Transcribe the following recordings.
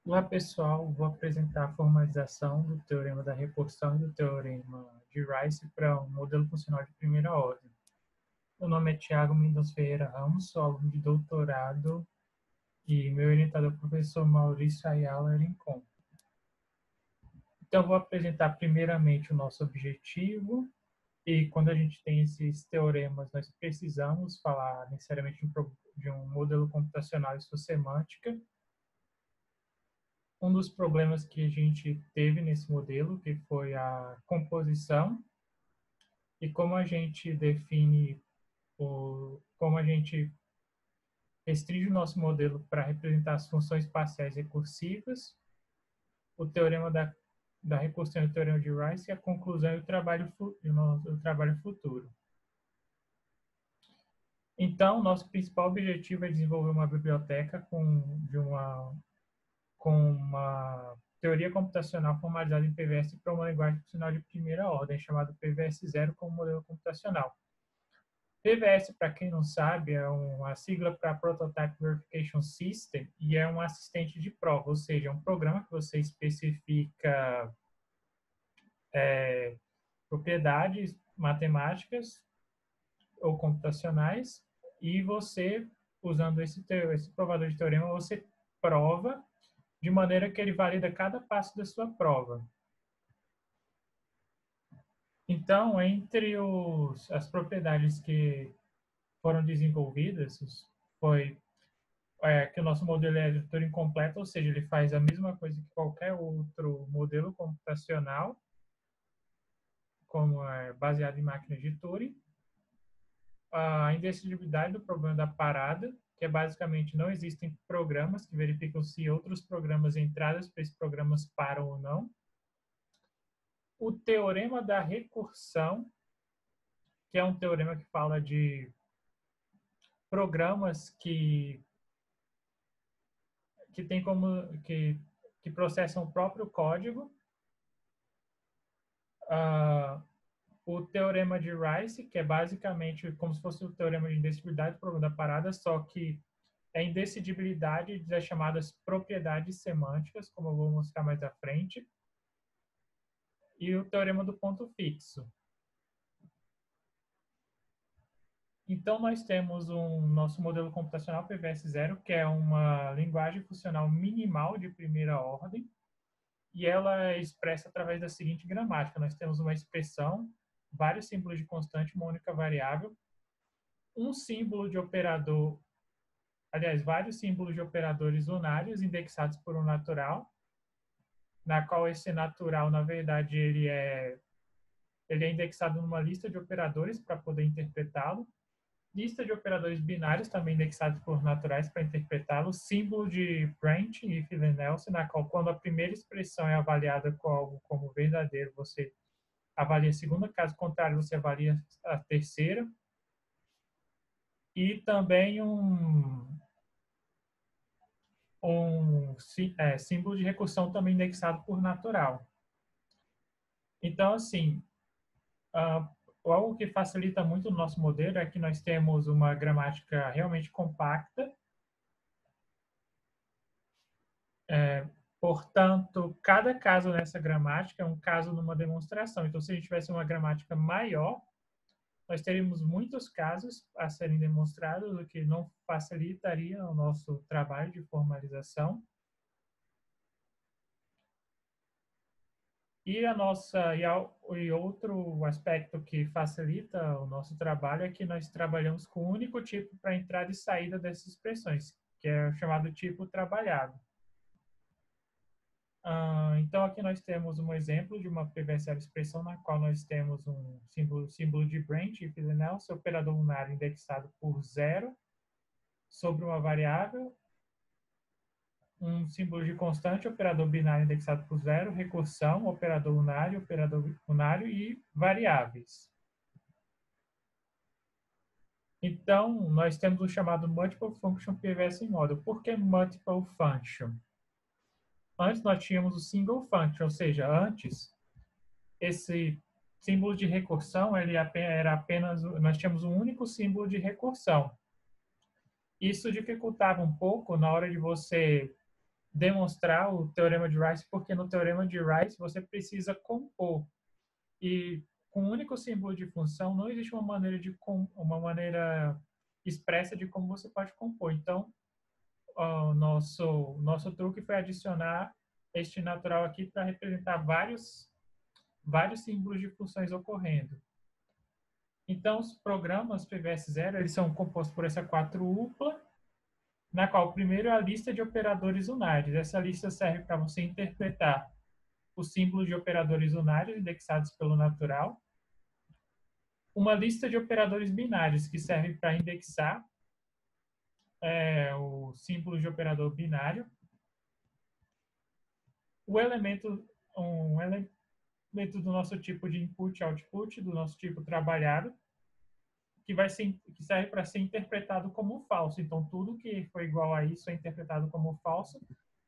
Olá, pessoal. Vou apresentar a formalização do teorema da recursão e do teorema de Rice para um modelo funcional de primeira ordem. Meu nome é Tiago Mendonça Ferreira Ramos, sou aluno de doutorado e meu orientador é o professor Maurício Ayala Rincon. Então, vou apresentar primeiramente o nosso objetivo e quando a gente tem esses teoremas, nós precisamos falar necessariamente de um modelo computacional e sua semântica. Um dos problemas que a gente teve nesse modelo, que foi a composição, e como a gente define, como a gente restringe o nosso modelo para representar as funções parciais recursivas, o teorema da recursão e o teorema de Rice, e a conclusão e o trabalho futuro. Então, nosso principal objetivo é desenvolver uma biblioteca com uma teoria computacional formalizada em PVS para uma linguagem funcional de primeira ordem, chamada PVS-0 como modelo computacional. PVS, para quem não sabe, é uma sigla para Prototype Verification System e é um assistente de prova, ou seja, é um programa que você especifica propriedades matemáticas ou computacionais e você, usando esse provador de teorema, você prova de maneira que ele valida cada passo da sua prova. Então, entre as propriedades que foram desenvolvidas, foi que o nosso modelo é de Turing completo, ou seja, ele faz a mesma coisa que qualquer outro modelo computacional, como é baseado em máquinas de Turing. A indecidibilidade do problema da parada, que é basicamente não existem programas que verificam se outros programas entradas para esses programas param ou não. O teorema da recursão, que é um teorema que fala de programas que tem como que processam o próprio código. O teorema de Rice, que é basicamente como se fosse o teorema de indecidibilidade do problema da parada, só que é indecidibilidade das chamadas propriedades semânticas, como eu vou mostrar mais à frente, e o teorema do ponto fixo. Então, nós temos nosso modelo computacional PVS-0, que é uma linguagem funcional minimal de primeira ordem, e ela é expressa através da seguinte gramática. Nós temos uma expressão, vários símbolos de constante, uma única variável, um símbolo de operador, aliás, vários símbolos de operadores unários indexados por um natural, na qual esse natural, na verdade, ele é indexado numa lista de operadores para poder interpretá-lo, lista de operadores binários também indexados por naturais para interpretá-lo, símbolo de Branch e Philly-Nelson, na qual quando a primeira expressão é avaliada como verdadeiro, você avalia a segunda, caso contrário, você avalia a terceira, e também símbolo de recursão também indexado por natural. Então, assim, algo que facilita muito o nosso modelo é que nós temos uma gramática realmente compacta. Portanto, cada caso nessa gramática é um caso numa demonstração. Então, se a gente tivesse uma gramática maior, nós teríamos muitos casos a serem demonstrados, o que não facilitaria o nosso trabalho de formalização. E outro aspecto que facilita o nosso trabalho é que nós trabalhamos com um único tipo para entrada e saída dessas expressões, que é o chamado tipo trabalhado. Então, aqui nós temos um exemplo de uma PVSL expressão na qual nós temos um símbolo de Branch e Philly-Nelson, operador unário indexado por 0 sobre uma variável, um símbolo de constante, operador binário indexado por 0, recursão, operador unário e variáveis. Então, nós temos o chamado Multiple Function PVS Model. Por que Multiple Function? Antes nós tínhamos o Single Function, ou seja, antes esse símbolo de recursão era apenas, nós tínhamos um único símbolo de recursão. Isso dificultava um pouco na hora de você demonstrar o teorema de Rice, porque no teorema de Rice você precisa compor. E com um único símbolo de função não existe uma maneira expressa de como você pode compor. Então, o nosso truque foi adicionar este natural aqui para representar vários símbolos de funções ocorrendo. Então, os programas PVS0 eles são compostos por essa quadrupla, na qual o primeiro é a lista de operadores unários. Essa lista serve para você interpretar os símbolos de operadores unários indexados pelo natural. Uma lista de operadores binários, que serve para indexar o símbolo de operador binário. Um elemento do nosso tipo de input e output, do nosso tipo trabalhado, que serve para ser interpretado como falso. Então, tudo que for igual a isso é interpretado como falso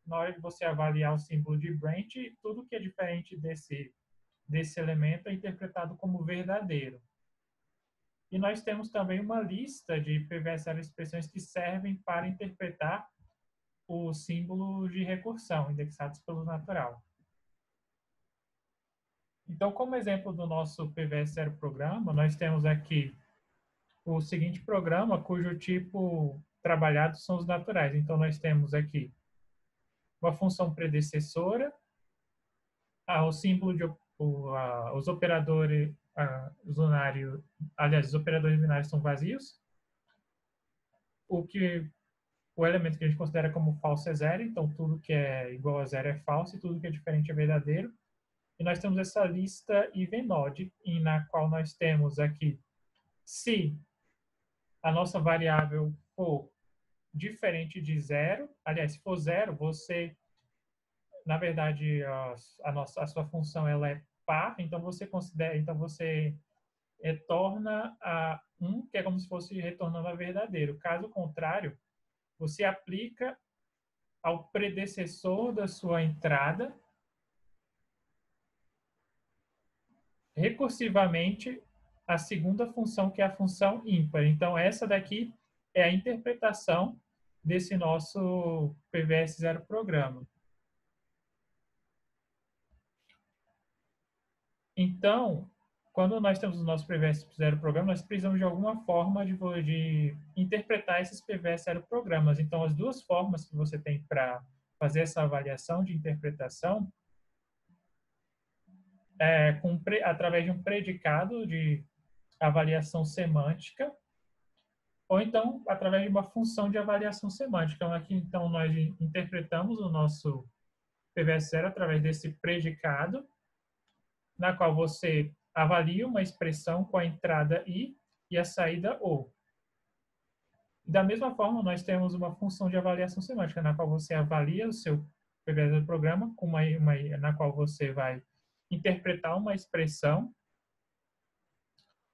na hora de você avaliar o símbolo de branch, tudo que é diferente desse elemento é interpretado como verdadeiro. E nós temos também uma lista de PVS0 expressões que servem para interpretar os símbolos de recursão indexados pelo natural. Então, como exemplo do nosso PVS0 programa, nós temos aqui o seguinte programa, cujo tipo trabalhado são os naturais. Então, nós temos aqui uma função predecessora, o símbolo de os operadores unários, aliás, os operadores binários são vazios. O elemento que a gente considera como falso é zero, então tudo que é igual a zero é falso e tudo que é diferente é verdadeiro. E nós temos essa lista evenode, na qual nós temos aqui, se a nossa variável for diferente de zero, aliás, se for zero, você, na verdade, a sua função ela é par, então você retorna a 1, que é como se fosse retornando a verdadeiro. Caso contrário, você aplica ao predecessor da sua entrada recursivamente a segunda função, que é a função ímpar. Então, essa daqui é a interpretação desse nosso PVS0 programa. Então, quando nós temos o nosso PVS0 programa, nós precisamos de alguma forma de interpretar esses PVS0 programas. Então, as duas formas que você tem para fazer essa avaliação de interpretação através de um predicado de avaliação semântica, ou então através de uma função de avaliação semântica. Então, aqui, então, nós interpretamos o nosso PVS0 através desse predicado, na qual você avalia uma expressão com a entrada i e a saída o. Da mesma forma, nós temos uma função de avaliação semântica, na qual você avalia o seu PVS do programa, na qual você vai interpretar uma expressão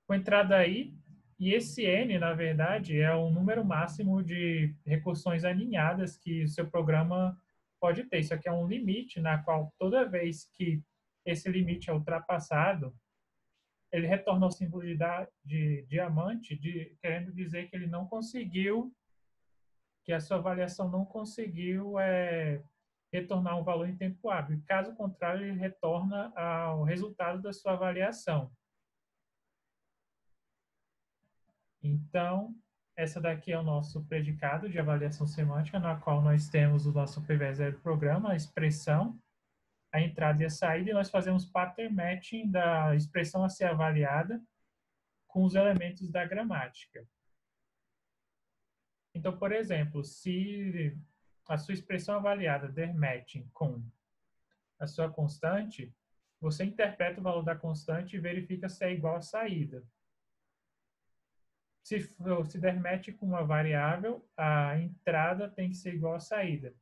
com entrada i, e esse n, na verdade, é o número máximo de recursões alinhadas que o seu programa pode ter. Isso aqui é um limite na qual toda vez que esse limite é ultrapassado, ele retorna ao símbolo de diamante, querendo dizer que ele não conseguiu, que a sua avaliação não conseguiu retornar um valor em tempo hábil. Caso contrário, ele retorna ao resultado da sua avaliação. Então, essa daqui é o nosso predicado de avaliação semântica, na qual nós temos o nosso PV0 programa, a expressão, a entrada e a saída, e nós fazemos pattern matching da expressão a ser avaliada com os elementos da gramática. Então, por exemplo, se a sua expressão avaliada der matching com a sua constante, você interpreta o valor da constante e verifica se é igual à saída. Se der match com uma variável, a entrada tem que ser igual à saída.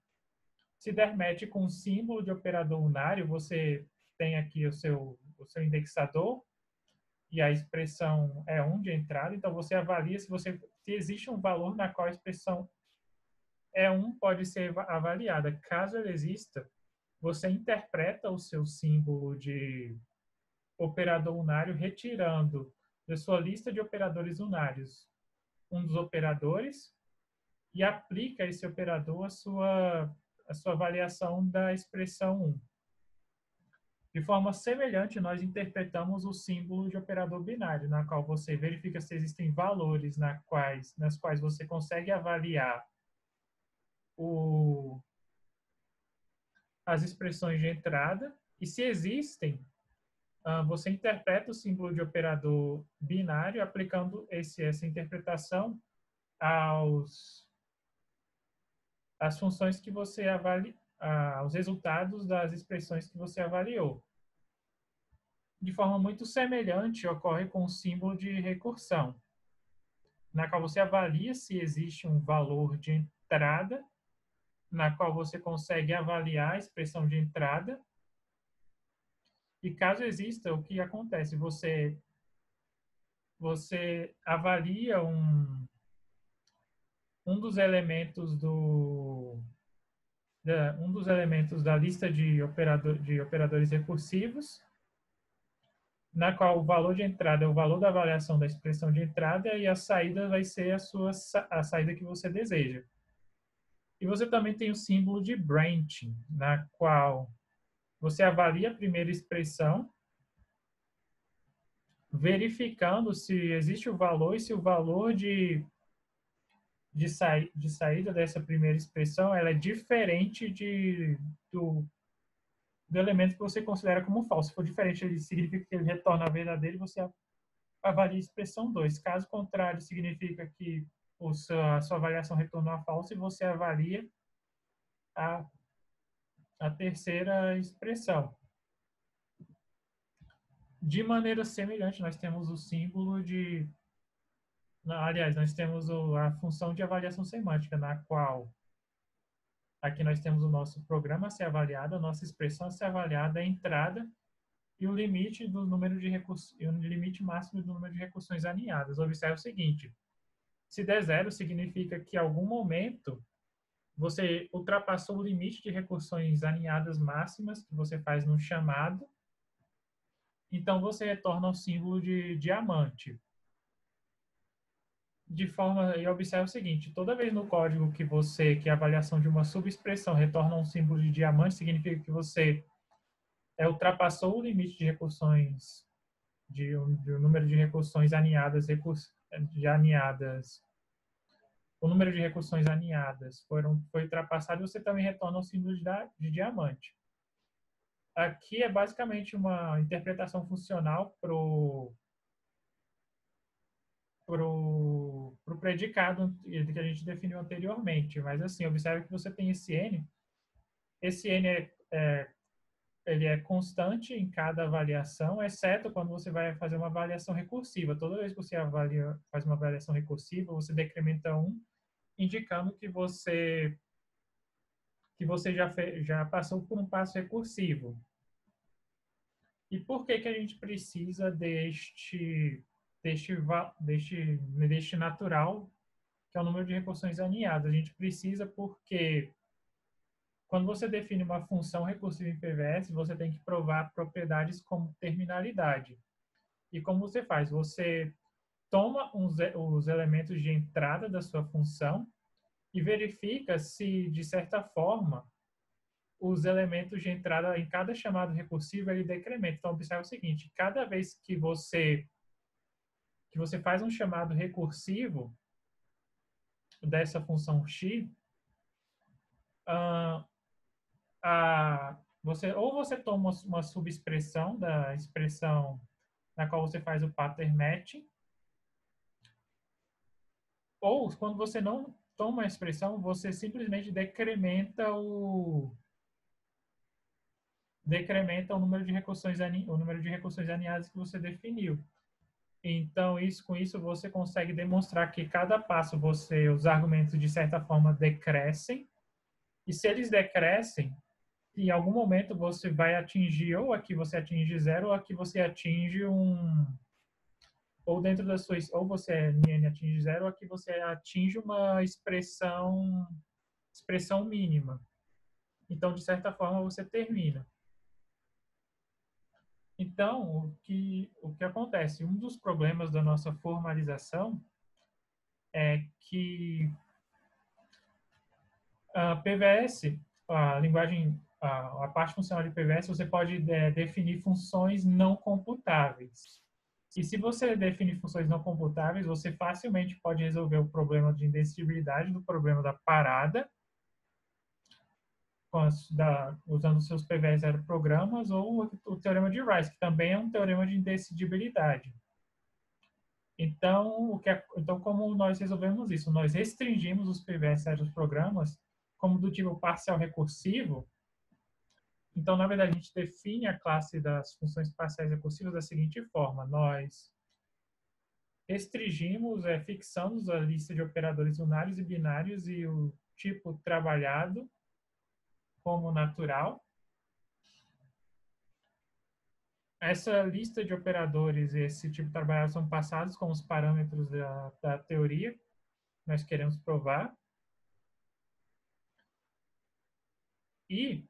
Se der match com um símbolo de operador unário, você tem aqui o seu indexador e a expressão é 1 de entrada, então você avalia se existe um valor na qual a expressão E1 pode ser avaliada. Caso ela exista, você interpreta o seu símbolo de operador unário retirando da sua lista de operadores unários um dos operadores e aplica esse operador a sua avaliação da expressão 1. De forma semelhante, nós interpretamos o símbolo de operador binário, na qual você verifica se existem valores nas quais você consegue avaliar as expressões de entrada, e se existem, você interpreta o símbolo de operador binário aplicando essa interpretação às funções que você avalia, aos resultados das expressões que você avaliou. De forma muito semelhante, ocorre com o símbolo de recursão, na qual você avalia se existe um valor de entrada, na qual você consegue avaliar a expressão de entrada, e caso exista, o que acontece? Você avalia um dos elementos da lista de operadores recursivos, na qual o valor de entrada é o valor da avaliação da expressão de entrada e a saída vai ser a saída que você deseja. E você também tem o símbolo de branching, na qual você avalia a primeira expressão, verificando se existe o valor e se o valor de saída dessa primeira expressão ela é diferente do elemento que você considera como falso. Se for diferente, ele significa que ele retorna a verdadeiro e você avalia a expressão 2. Caso contrário, significa que a sua avaliação retornou a falso e você avalia a terceira expressão. De maneira semelhante, nós temos o símbolo de... Aliás, nós temos a função de avaliação semântica, na qual aqui nós temos o nosso programa a ser avaliado, a nossa expressão a ser avaliada, a entrada e o limite do número de o limite máximo do número de recursões alinhadas. Observe o seguinte: se der 0, significa que em algum momento você ultrapassou o limite de recursões alinhadas máximas que você faz no chamado, então você retorna o símbolo de diamante. E observe o seguinte: toda vez no código que a avaliação de uma subexpressão retorna um símbolo de diamante, significa que você ultrapassou o limite de recursões, de um número de recursões alinhadas, o número de recursões alinhadas foi ultrapassado, e você também retorna o símbolo de diamante. Aqui é basicamente uma interpretação funcional para o predicado que a gente definiu anteriormente. Mas, assim, observe que você tem esse N. Esse N ele é constante em cada avaliação, exceto quando você vai fazer uma avaliação recursiva. Toda vez que você faz uma avaliação recursiva, você decrementa 1, indicando que você já passou por um passo recursivo. E por que a gente precisa deste natural, que é o número de recursões alinhadas? A gente precisa porque quando você define uma função recursiva em PVS, você tem que provar propriedades como terminalidade. E como você faz? Você toma os elementos de entrada da sua função e verifica se, de certa forma, os elementos de entrada em cada chamado recursivo ele decrementa. Então, observe o seguinte: cada vez que você faz um chamado recursivo dessa função x, você toma uma subexpressão da expressão na qual você faz o pattern matching, ou quando você não toma a expressão, você simplesmente decrementa o número de recursões alinhadas que você definiu. Então, com isso você consegue demonstrar que cada passo os argumentos de certa forma decrescem, e se eles decrescem, em algum momento você vai atingir, ou aqui você atinge 0, ou aqui você atinge ou dentro da sua, ou você n atinge 0, ou aqui você atinge uma expressão mínima. Então, de certa forma, você termina. Então, o que acontece? Um dos problemas da nossa formalização é que a PVS, a linguagem, a parte funcional de PVS, você pode definir funções não computáveis. E se você definir funções não computáveis, você facilmente pode resolver o problema de indescritibilidade do problema da parada, usando seus PV0 programas, ou o teorema de Rice, que também é um teorema de indescritibilidade. Então, então, como nós resolvemos isso? Nós restringimos os PV0 dos programas como do tipo parcial recursivo. Então, na verdade, a gente define a classe das funções parciais recursivas da seguinte forma. Nós restringimos, fixamos a lista de operadores unários e binários e o tipo trabalhado como natural. Essa lista de operadores e esse tipo trabalhado são passados como os parâmetros da teoria que nós queremos provar. E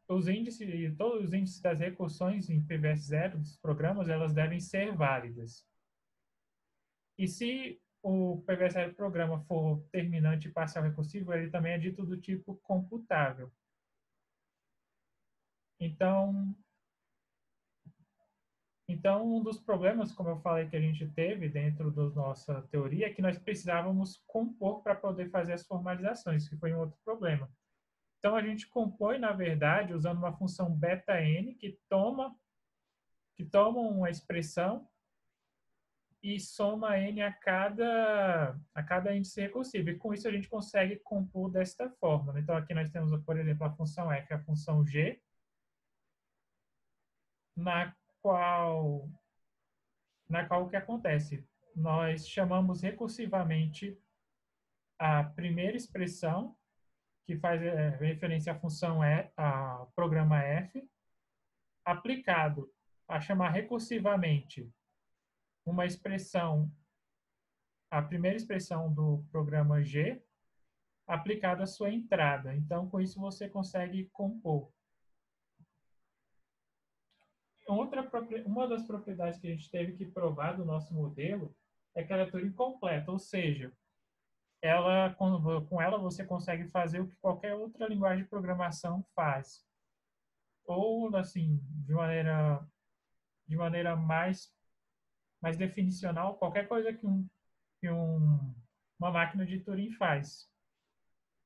todos os índices das recursões em PVS0 dos programas, elas devem ser válidas. E se o PVS0 programa for terminante parcial recursivo, ele também é dito do tipo computável. Então, um dos problemas, como eu falei, que a gente teve dentro da nossa teoria, é que nós precisávamos compor para poder fazer as formalizações, que foi um outro problema. Então, a gente compõe, na verdade, usando uma função beta-n que toma uma expressão e soma n a cada índice recursivo. E com isso a gente consegue compor desta forma. Então, aqui nós temos, por exemplo, a função f e a função g, na qual o que acontece? Nós chamamos recursivamente a primeira expressão, que faz referência à função ao programa f, aplicado a chamar recursivamente uma expressão, a primeira expressão do programa G, aplicada à sua entrada. Então, com isso, você consegue compor. Uma das propriedades que a gente teve que provar do nosso modelo é que ela é Turing completa, ou seja, com ela você consegue fazer o que qualquer outra linguagem de programação faz. Ou, assim, de maneira mais definicional, qualquer coisa que uma máquina de Turing faz.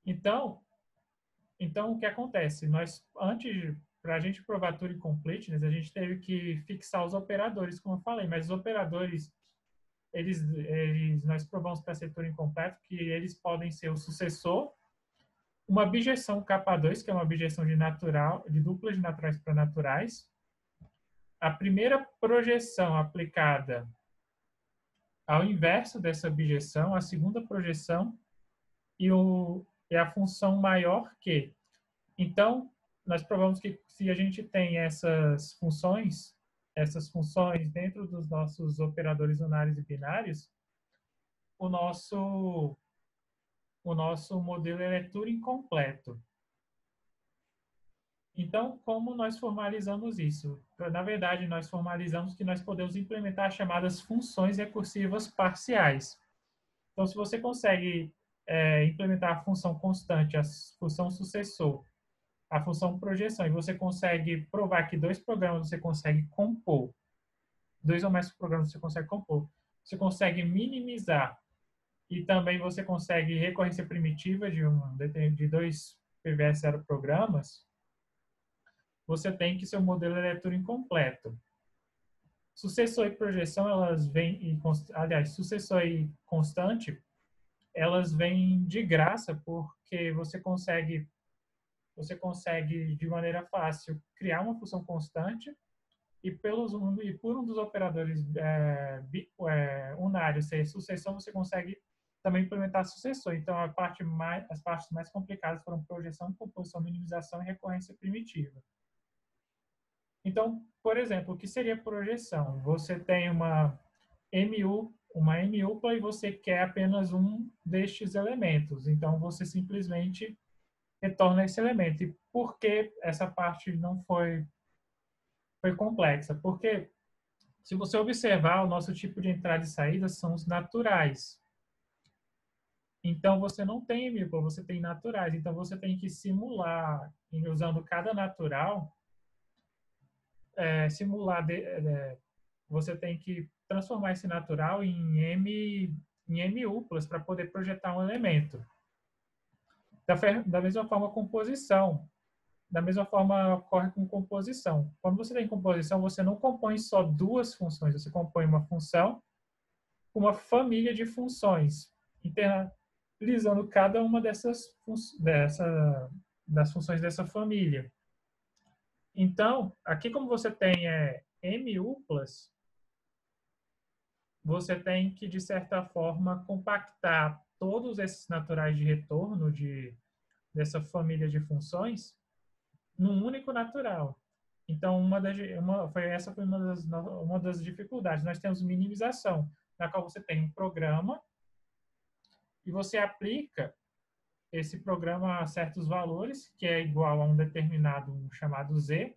Então, o que acontece? Para a gente provar Turing completeness, a gente teve que fixar os operadores, como eu falei, mas os operadores, nós provamos para ser Turing completo que eles podem ser o sucessor, uma bijeção K2, que é uma bijeção de duplas de naturais para naturais, a primeira projeção aplicada ao inverso dessa bijeção, a segunda projeção e a função maior que. Então, nós provamos que se a gente tem essas funções dentro dos nossos operadores unários e binários, o nosso modelo é Turing completo. Então, como nós formalizamos isso? Na verdade, nós formalizamos que nós podemos implementar as chamadas funções recursivas parciais. Então, se você consegue implementar a função constante, a função sucessor, a função projeção, e você consegue provar que dois programas você consegue compor, dois ou mais programas você consegue compor, você consegue minimizar e também você consegue recorrência primitiva de dois PVS0 programas, você tem que seu modelo é Turing completo. Sucessor e projeção, elas vêm, aliás, sucessor e constante, elas vêm de graça porque você consegue de maneira fácil criar uma função constante e por um dos operadores unários ser sucessão, você consegue também implementar sucessor. Então, as partes mais complicadas foram projeção, composição, minimização e recorrência primitiva. Então, por exemplo, o que seria projeção? Você tem uma MUPA e você quer apenas um destes elementos. Então, você simplesmente retorna esse elemento. E por que essa parte não foi complexa? Porque, se você observar, o nosso tipo de entrada e saída são os naturais. Então, você não tem MIPA, você tem naturais. Então, você tem que simular, usando cada natural, simular, você tem que transformar esse natural em MU+ para poder projetar um elemento. Da mesma forma, composição. Da mesma forma, ocorre com composição. Quando você tem composição, você não compõe só duas funções, você compõe uma função com uma família de funções, internalizando cada uma das funções dessa família. Então, aqui como você tem MU+, você tem que, de certa forma, compactar todos esses naturais de retorno dessa família de funções num único natural. Então, essa foi uma das dificuldades. Nós temos minimização, na qual você tem um programa e você aplica esse programa a certos valores, que é igual a um determinado chamado z,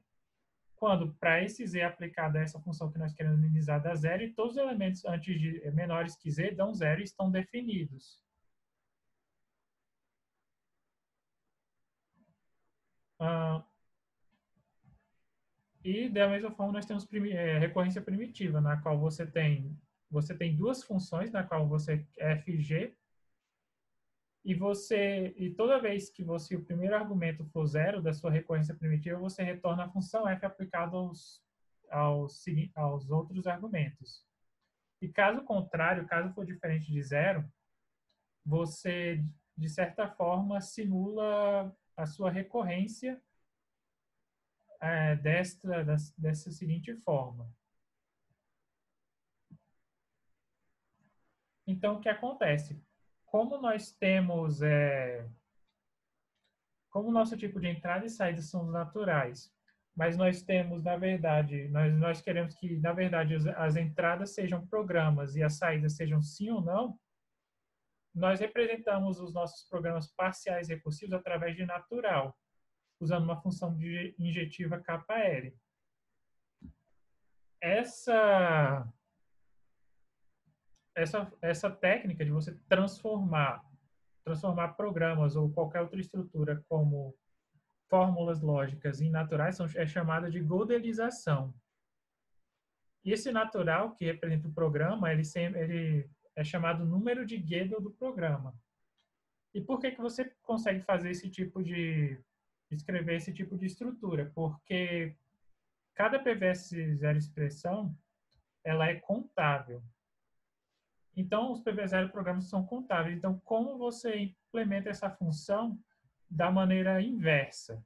quando para esse z aplicado a essa função que nós queremos minimizar dá zero, e todos os elementos menores que z dão zero e estão definidos. E da mesma forma nós temos recorrência primitiva, na qual você tem duas funções, na qual você fg, e toda vez que o primeiro argumento for zero da sua recorrência primitiva, você retorna a função f aplicada aos outros argumentos. E caso contrário, caso for diferente de zero, você, de certa forma, simula a sua recorrência dessa seguinte forma. Então, o que acontece? Como nós temos, como o nosso tipo de entrada e saída são naturais, mas nós temos, na verdade, nós queremos que, na verdade, as entradas sejam programas e as saídas sejam sim ou não, nós representamos os nossos programas parciais recursivos através de natural, usando uma função injetiva KL. Essa técnica de você transformar programas ou qualquer outra estrutura como fórmulas lógicas em naturais é chamada de godelização. E esse natural, que representa o programa, ele é chamado número de Gödel do programa. E por que você consegue fazer escrever esse tipo de estrutura? Porque cada PVS zero expressão, ela é contável. Então, os PV0 programas são contáveis. Então, como você implementa essa função da maneira inversa?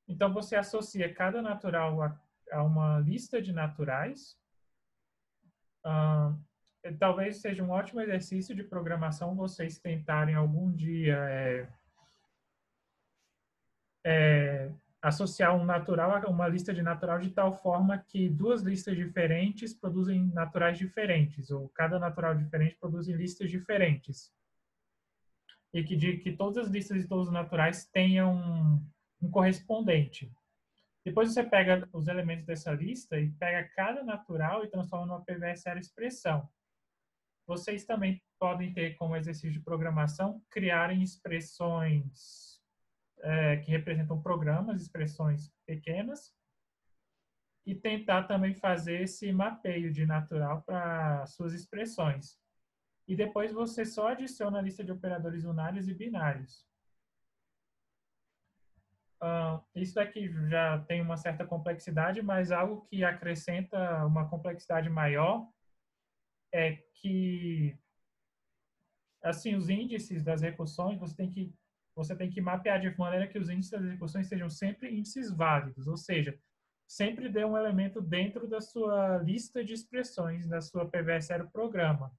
Então, você associa cada natural a uma lista de naturais. Talvez seja um ótimo exercício de programação vocês tentarem algum dia associar um natural a uma lista de natural de tal forma que duas listas diferentes produzem naturais diferentes, ou cada natural diferente produz listas diferentes. E que todas as listas de todos os naturais tenham um correspondente. Depois você pega os elementos dessa lista e pega cada natural e transforma numa PVSR expressão. Vocês também podem ter como exercício de programação criarem expressões que representam programas, expressões pequenas, e tentar também fazer esse mapeio de natural para suas expressões. E depois você só adiciona a lista de operadores unários e binários. Isso daqui já tem uma certa complexidade, mas algo que acrescenta uma complexidade maior é que, assim, os índices das recursões, você tem que mapear de maneira que os índices das recursões sejam sempre índices válidos, ou seja, sempre dê um elemento dentro da sua lista de expressões, da sua PV0 programa.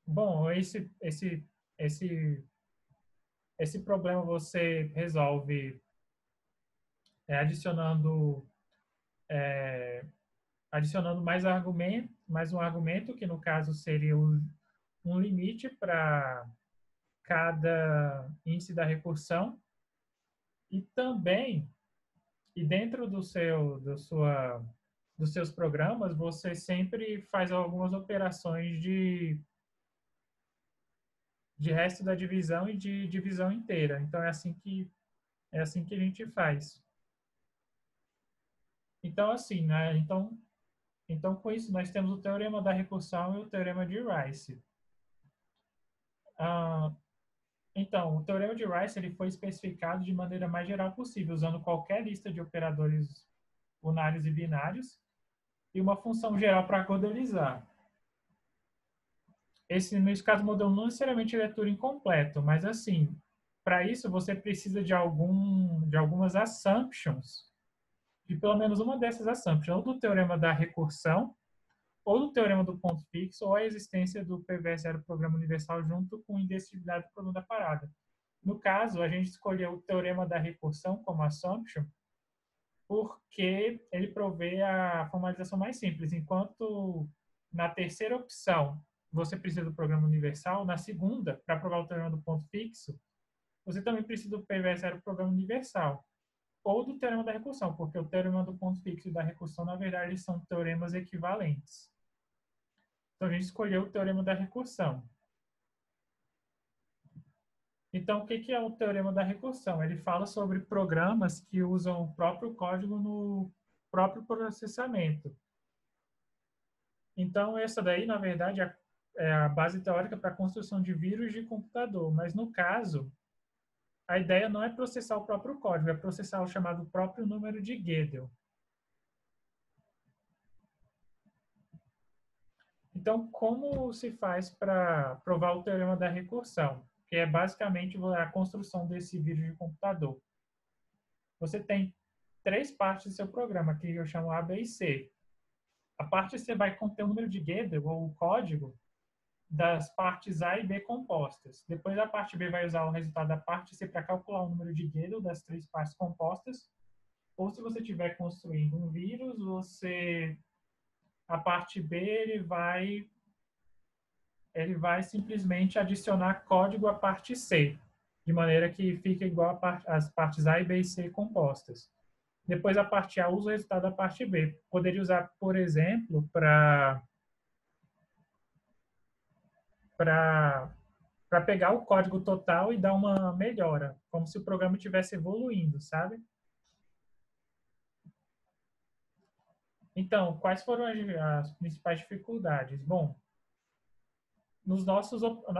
Bom, esse problema você resolve adicionando mais um argumento, que no caso seria um limite para cada índice da recursão, e também, e dentro dos seus programas, você sempre faz algumas operações de resto da divisão e de divisão inteira. Então, é assim que a gente faz. Então, assim, né? Então, com isso, nós temos o teorema da recursão e o teorema de Rice. Ah, então, o teorema de Rice ele foi especificado de maneira mais geral possível, usando qualquer lista de operadores unários e binários e uma função geral para codelizar. Nesse caso, o modelo não necessariamente é Turing completo, mas assim, para isso você precisa de algumas assumptions, de pelo menos uma dessas assumptions, ou do teorema da recursão, ou do teorema do ponto fixo, ou a existência do PV0 programa universal junto com a indescritibilidade do problema da parada. No caso, a gente escolheu o teorema da recursão como assumption, porque ele provê a formalização mais simples. Enquanto na terceira opção você precisa do programa universal, na segunda, para provar o teorema do ponto fixo, você também precisa do PV0 programa universal. Ou do teorema da recursão, porque o teorema do ponto fixo e da recursão, na verdade, eles são teoremas equivalentes. Então, a gente escolheu o teorema da recursão. Então, o que é o teorema da recursão? Ele fala sobre programas que usam o próprio código no próprio processamento. Então, essa daí, na verdade, é a base teórica para a construção de vírus de computador. Mas, no caso, a ideia não é processar o próprio código, é processar o chamado próprio número de Gödel. Então, como se faz para provar o teorema da recursão? Que é basicamente a construção desse vírus de computador. Você tem três partes do seu programa, que eu chamo A, B e C. A parte C vai conter o número de Gödel, ou o código, das partes A e B compostas. Depois a parte B vai usar o resultado da parte C para calcular o número de Gödel das três partes compostas. Ou se você estiver construindo um vírus, a parte B ele vai simplesmente adicionar código à parte C, de maneira que fica igual às partes A e B e C compostas. Depois a parte A usa o resultado da parte B. Poderia usar, por exemplo, para pegar o código total e dar uma melhora, como se o programa estivesse evoluindo, sabe? Então, quais foram as principais dificuldades? Bom, nós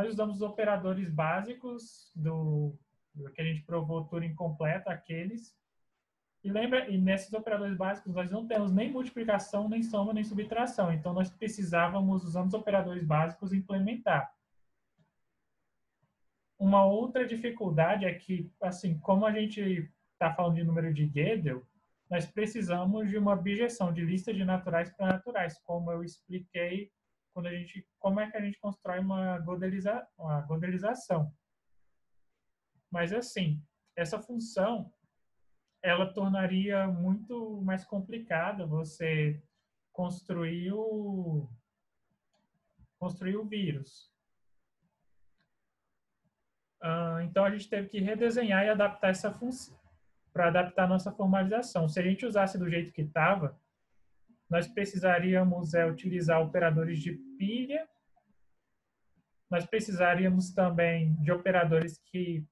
usamos os operadores básicos do que a gente provou Turing completo, aqueles. E nesses operadores básicos nós não temos nem multiplicação, nem soma, nem subtração. Então nós precisávamos, usando os operadores básicos, implementar. Uma outra dificuldade é que, assim, como a gente está falando de número de Gödel, nós precisamos de uma objeção de lista de naturais para naturais, como eu expliquei como é que a gente constrói uma godelização. Mas, assim, essa função, ela tornaria muito mais complicada você construir o vírus. Então, a gente teve que redesenhar e adaptar essa função para adaptar a nossa formalização. Se a gente usasse do jeito que estava, nós precisaríamos utilizar operadores de pilha, nós precisaríamos também de operadores que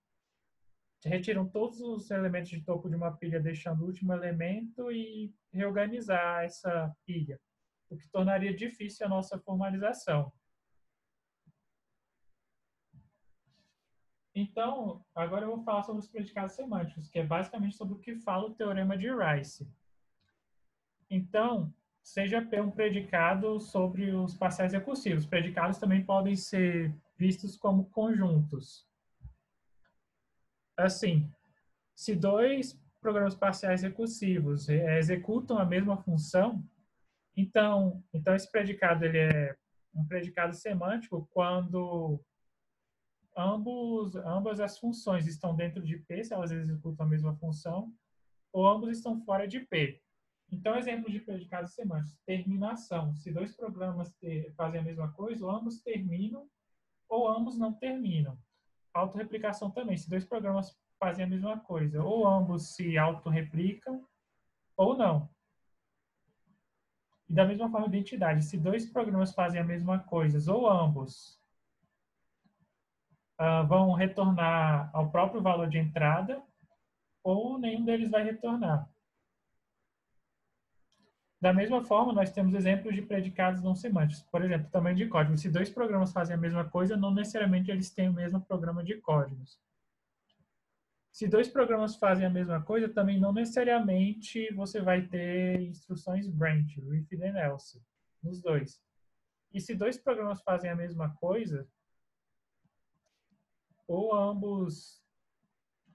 retiram todos os elementos de topo de uma pilha, deixando o último elemento e reorganizar essa pilha, o que tornaria difícil a nossa formalização. Então, agora eu vou falar sobre os predicados semânticos, que é basicamente sobre o que fala o teorema de Rice. Então, seja P um predicado sobre os parciais recursivos. Predicados também podem ser vistos como conjuntos. Assim, se dois programas parciais recursivos executam a mesma função, então esse predicado ele é um predicado semântico quando ambas as funções estão dentro de P, se elas executam a mesma função, ou ambos estão fora de P. Então, exemplo de predicados semânticos: terminação. Se dois programas fazem a mesma coisa, ou ambos terminam, ou ambos não terminam. Autorreplicação também. Se dois programas fazem a mesma coisa, ou ambos se autorreplicam, ou não. E da mesma forma, identidade. Se dois programas fazem a mesma coisa, ou ambos vão retornar ao próprio valor de entrada, ou nenhum deles vai retornar. Da mesma forma, nós temos exemplos de predicados não semânticos. Por exemplo, tamanho de código. Se dois programas fazem a mesma coisa, não necessariamente eles têm o mesmo programa de códigos. Se dois programas fazem a mesma coisa, também não necessariamente você vai ter instruções branch, if then else, nos dois. E se dois programas fazem a mesma coisa, ou ambos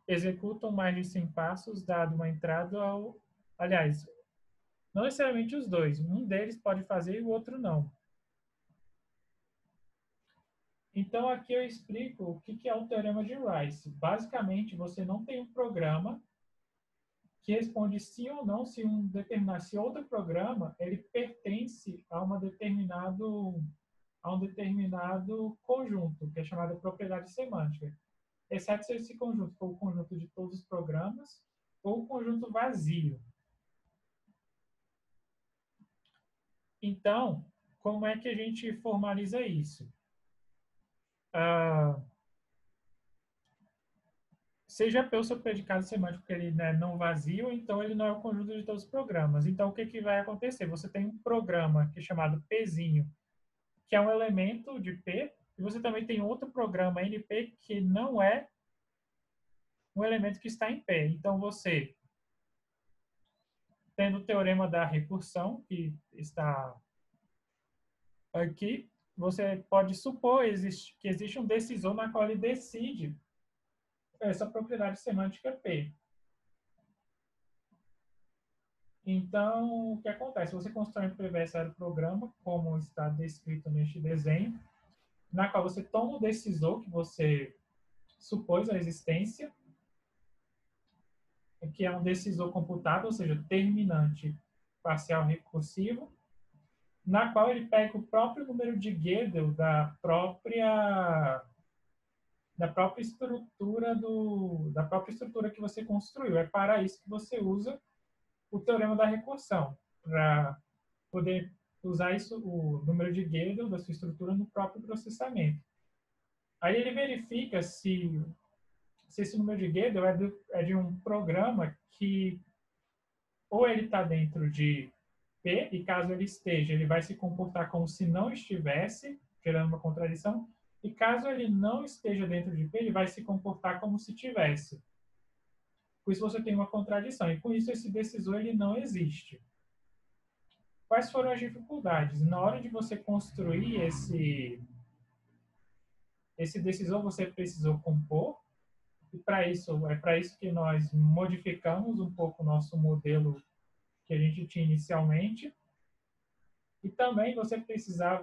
executam mais de 100 passos, dado uma entrada ao... Aliás, não necessariamente os dois. Um deles pode fazer e o outro não. Então, aqui eu explico o que é o teorema de Rice. Basicamente, você não tem um programa que responde sim ou não se outro programa ele pertence a um determinado conjunto, que é chamado de propriedade semântica. Exceto se esse conjunto for o conjunto de todos os programas ou o conjunto vazio. Então, como é que a gente formaliza isso? Seja pelo seu predicado semântico que ele é não vazio, então ele não é o conjunto de todos os programas. Então, o que vai acontecer? Você tem um programa que é chamado Pzinho, que é um elemento de P, e você também tem outro programa NP que não é um elemento que está em P. Então, você, tendo o teorema da recursão, que está aqui, você pode supor que existe um decisor na qual ele decide essa propriedade semântica P. Então, o que acontece? Você constrói um PVSL programa, como está descrito neste desenho, na qual você toma o decisor que você supôs a existência, que é um decisor computável, ou seja, terminante parcial recursivo, na qual ele pega o próprio número de Gödel da própria estrutura que você construiu. É para isso que você usa o teorema da recursão, para poder usar isso, o número de Gödel da sua estrutura no próprio processamento. Aí ele verifica se esse número de Gödel é de um programa que ou ele está dentro de P, e caso ele esteja, ele vai se comportar como se não estivesse, gerando uma contradição, e caso ele não esteja dentro de P, ele vai se comportar como se tivesse. Com isso você tem uma contradição, e com isso esse decisor ele não existe. Quais foram as dificuldades? Na hora de você construir esse decisor, você precisou compor, e para isso que nós modificamos um pouco o nosso modelo que a gente tinha inicialmente. E também você precisa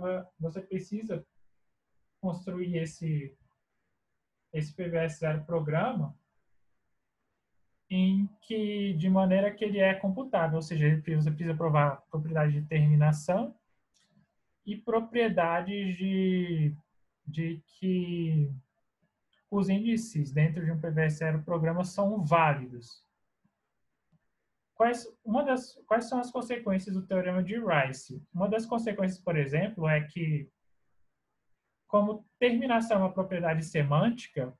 construir esse PVS0 programa de maneira que ele é computável, ou seja, você precisa provar propriedade de terminação e propriedades de que os índices dentro de um PVS0 programa são válidos. Quais são as consequências do teorema de Rice? Uma das consequências, por exemplo, é que, como terminação é uma propriedade semântica,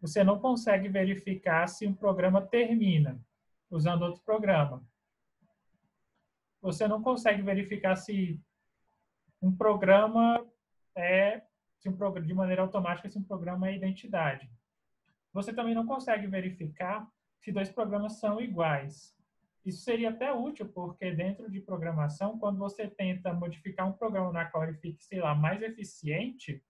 você não consegue verificar se um programa termina usando outro programa. Você não consegue verificar se um programa de maneira automática, se um programa é identidade. Você também não consegue verificar se dois programas são iguais. Isso seria até útil, porque dentro de programação, quando você tenta modificar um programa na qual ele fique, sei lá, mais eficiente,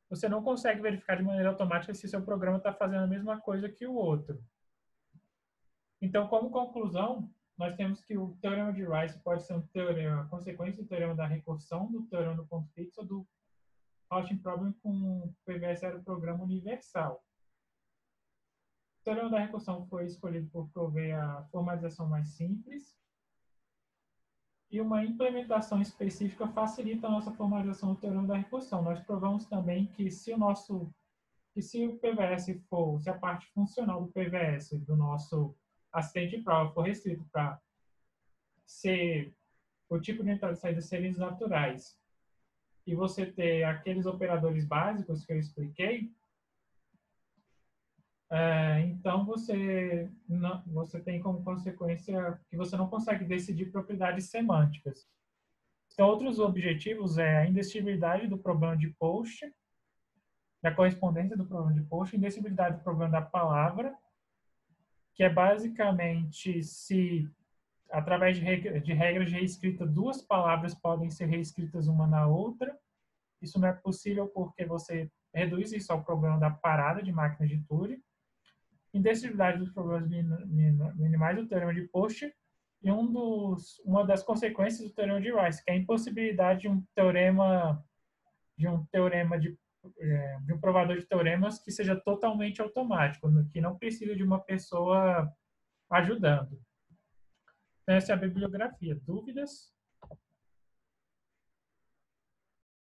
você não consegue verificar de maneira automática se seu programa está fazendo a mesma coisa que o outro. Então, como conclusão, nós temos que o teorema de Rice pode ser uma consequência do teorema da recursão, do teorema do ponto fixo ou do routing problem com PVS era o programa universal. O teorema da recursão foi escolhido por prover a formalização mais simples, e uma implementação específica facilita a nossa formalização do teorema da recursão. Nós provamos também que se que se o PVS for, se a parte funcional do PVS, do nosso assistente de prova, for restrito para ser o tipo de entrada e saída serem naturais, e você ter aqueles operadores básicos que eu expliquei, então você tem como consequência que você não consegue decidir propriedades semânticas. Então, outros objetivos é a indecidibilidade do problema de post, da correspondência do problema de post, indecidibilidade do problema da palavra, que é basicamente se, através de regras de reescrita, duas palavras podem ser reescritas uma na outra. Isso não é possível porque você reduz isso ao problema da parada de máquina de Turing. Indecidibilidade dos problemas minimais do teorema de Post e uma das consequências do teorema de Rice, que é a impossibilidade de um teorema de um provador de teoremas que seja totalmente automático, que não precisa de uma pessoa ajudando. Então, essa é a bibliografia. Dúvidas?